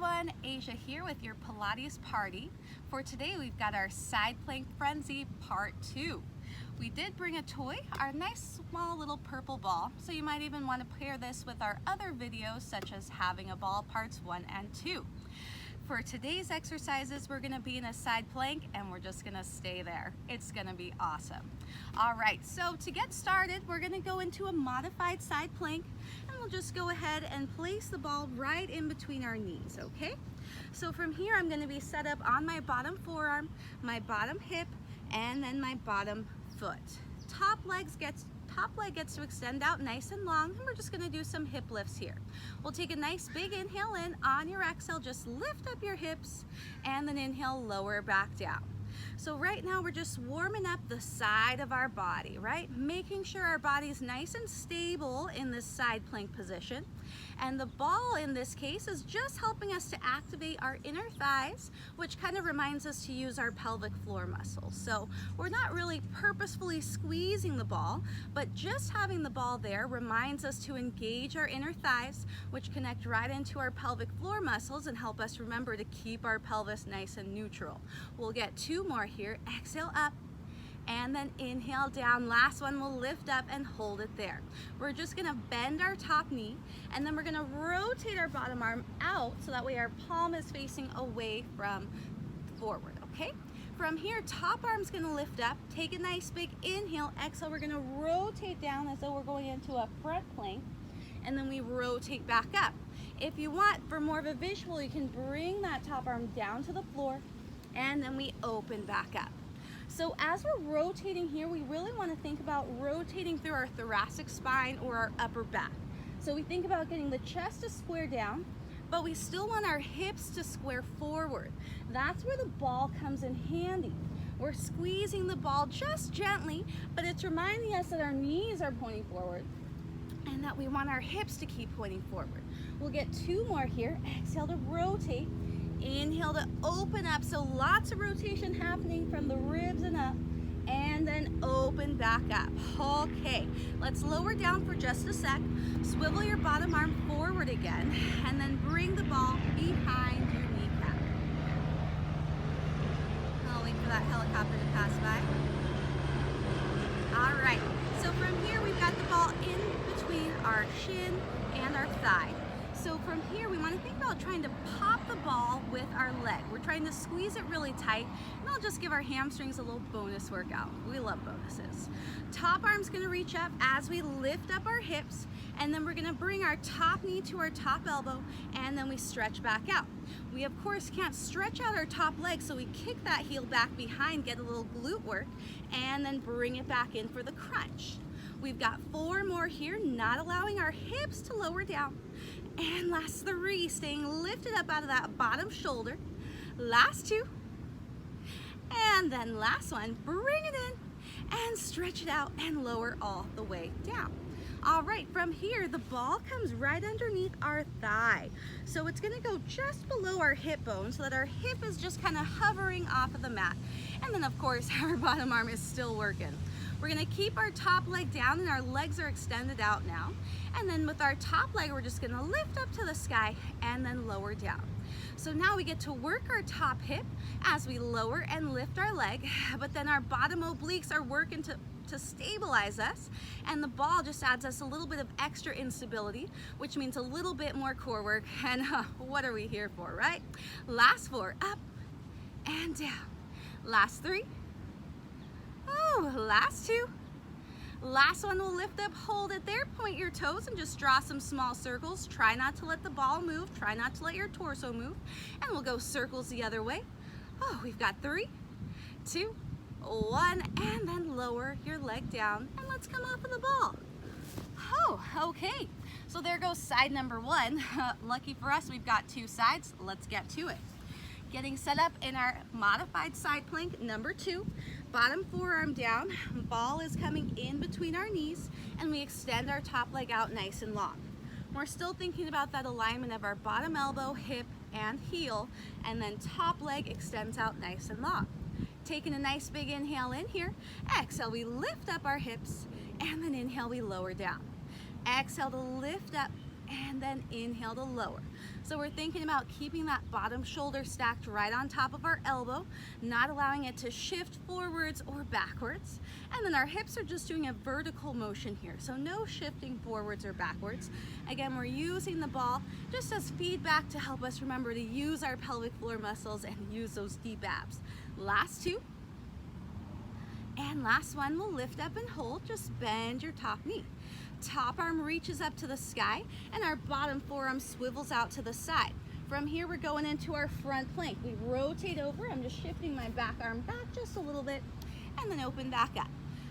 everyone, Asia here with your Pilates party. For today we've got our side plank frenzy part 2. We did bring a toy, our nice small little purple ball, so you might even want to pair this with our other videos such as having a ball parts 1 and 2. For today's exercises, we're going to be in a side plank and we're just going to stay there. It's going to be awesome. All right, so to get started, we're going to go into a modified side plank and we'll just go ahead and place the ball right in between our knees, okay? So from here, I'm going to be set up on my bottom forearm, my bottom hip, and then my bottom foot. Top leg gets to extend out nice and long, and we're just going to do some hip lifts here. We'll take a nice big inhale in. On your exhale, just lift up your hips, and then inhale, lower back down. So right now we're just warming up the side of our body, right? Making sure our body's nice and stable in this side plank position. And the ball in this case is just helping us to activate our inner thighs, which kind of reminds us to use our pelvic floor muscles. So we're not really purposefully squeezing the ball, but just having the ball there reminds us to engage our inner thighs, which connect right into our pelvic floor muscles and help us remember to keep our pelvis nice and neutral. We'll get 2 more here. Exhale up. And then inhale down. Last one, we'll lift up and hold it there. We're just gonna bend our top knee and then we're gonna rotate our bottom arm out so that way our palm is facing away from forward, okay? From here, top arm's gonna lift up. Take a nice big inhale. Exhale, we're gonna rotate down as though we're going into a front plank, and then we rotate back up. If you want, for more of a visual, you can bring that top arm down to the floor and then we open back up. So as we're rotating here, we really want to think about rotating through our thoracic spine or our upper back. So we think about getting the chest to square down, but we still want our hips to square forward. That's where the ball comes in handy. We're squeezing the ball just gently, but it's reminding us that our knees are pointing forward and that we want our hips to keep pointing forward. We'll get 2 more here. Exhale to rotate. Inhale to open up, so lots of rotation happening from the ribs and up, and then open back up. Okay, let's lower down for just a sec. Swivel your bottom arm forward again, and then bring the ball behind your kneecap. I'll wait for that helicopter to pass by. All right, so from here we've got the ball in between our shin and our thigh. So from here, we want to think about trying to pop the ball with our leg. We're trying to squeeze it really tight, and I'll just give our hamstrings a little bonus workout. We love bonuses. Top arm's going to reach up as we lift up our hips, and then we're going to bring our top knee to our top elbow, and then we stretch back out. We, of course, can't stretch out our top leg, so we kick that heel back behind, get a little glute work, and then bring it back in for the crunch. We've got 4 more here, not allowing our hips to lower down. And last 3, staying lifted up out of that bottom shoulder. Last 2. And then last one, bring it in and stretch it out and lower all the way down. All right, from here, the ball comes right underneath our thigh. So it's gonna go just below our hip bone so that our hip is just kind of hovering off of the mat. And then of course, our bottom arm is still working. We're gonna keep our top leg down and our legs are extended out now. And then with our top leg, we're just gonna lift up to the sky and then lower down. So now we get to work our top hip as we lower and lift our leg, but then our bottom obliques are working to stabilize us, and the ball just adds us a little bit of extra instability, which means a little bit more core work, and what are we here for, right? Last 4, up and down. Last 3. Oh, last 2. Last one, we'll lift up, hold it there, point your toes and just draw some small circles. Try not to let the ball move, try not to let your torso move, and we'll go circles the other way. Oh, we've got 3, 2, 1, and then lower your leg down and let's come off of the ball. Oh, okay. So there goes side number 1. Lucky for us, we've got 2 sides. Let's get to it. Getting set up in our modified side plank number 2. Bottom forearm down, ball is coming in between our knees, and we extend our top leg out nice and long. We're still thinking about that alignment of our bottom elbow, hip, and heel, and then top leg extends out nice and long. Taking a nice big inhale in here, exhale, we lift up our hips, and then inhale, we lower down. Exhale to lift up, and then inhale to lower. So we're thinking about keeping that bottom shoulder stacked right on top of our elbow, not allowing it to shift forwards or backwards. And then our hips are just doing a vertical motion here, so no shifting forwards or backwards. Again, we're using the ball just as feedback to help us remember to use our pelvic floor muscles and use those deep abs. Last two. And last one, we'll lift up and hold. Just bend your top knee. Top arm reaches up to the sky and our bottom forearm swivels out to the side. From here, we're going into our front plank. We rotate over. I'm just shifting my back arm back just a little bit and then open back up.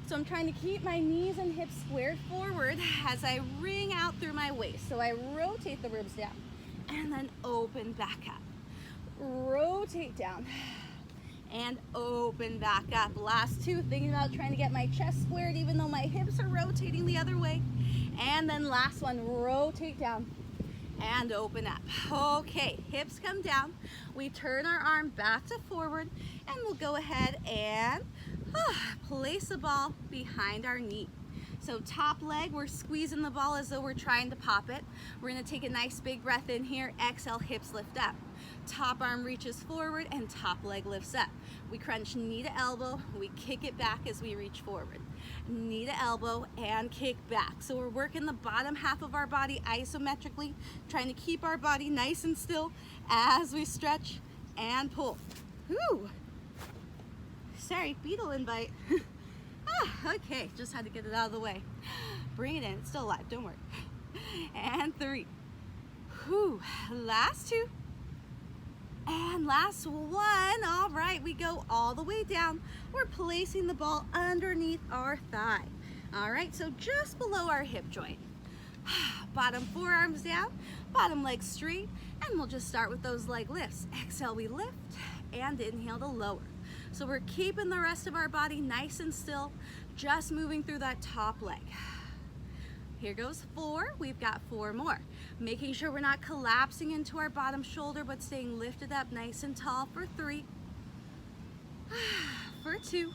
So I'm trying to keep my knees and hips squared forward as I wring out through my waist. So I rotate the ribs down and then open back up. Rotate down and open back up. Last two, thinking about trying to get my chest squared even though my hips are rotating the other way. And then last one, rotate down and open up. Okay, hips come down. We turn our arm back to forward and we'll go ahead and place the ball behind our knee. So top leg, we're squeezing the ball as though we're trying to pop it. We're gonna take a nice big breath in here. Exhale, hips lift up. Top arm reaches forward and top leg lifts up. We crunch knee to elbow. We kick it back as we reach forward. Knee to elbow and kick back. So we're working the bottom half of our body isometrically, trying to keep our body nice and still as we stretch and pull. Whew. Sorry, beetle invite. Okay, just had to get it out of the way. Bring it in, it's still alive, don't worry. And three. Whew. Last two. And last one. All right, we go all the way down. We're placing the ball underneath our thigh. All right, so just below our hip joint. Bottom forearms down, bottom leg straight, and we'll just start with those leg lifts. Exhale, we lift, and inhale to lower. So we're keeping the rest of our body nice and still, just moving through that top leg. Here goes four. We've got four more. Making sure we're not collapsing into our bottom shoulder, but staying lifted up nice and tall for three, for two,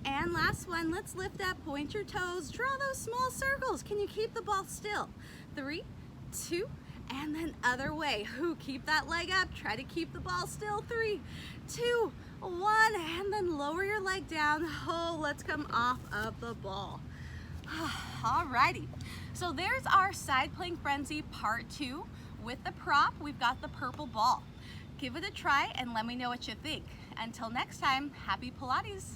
and last one. Let's lift up, point your toes, draw those small circles. Can you keep the ball still? 3, 2, and then other way. Keep that leg up, try to keep the ball still. 3, 2, 1, and then lower your leg down. Let's come off of the ball. Alrighty, so there's our side plank frenzy part 2 with the prop. We've got the purple ball. Give it a try and let me know what you think. Until next time, happy Pilates.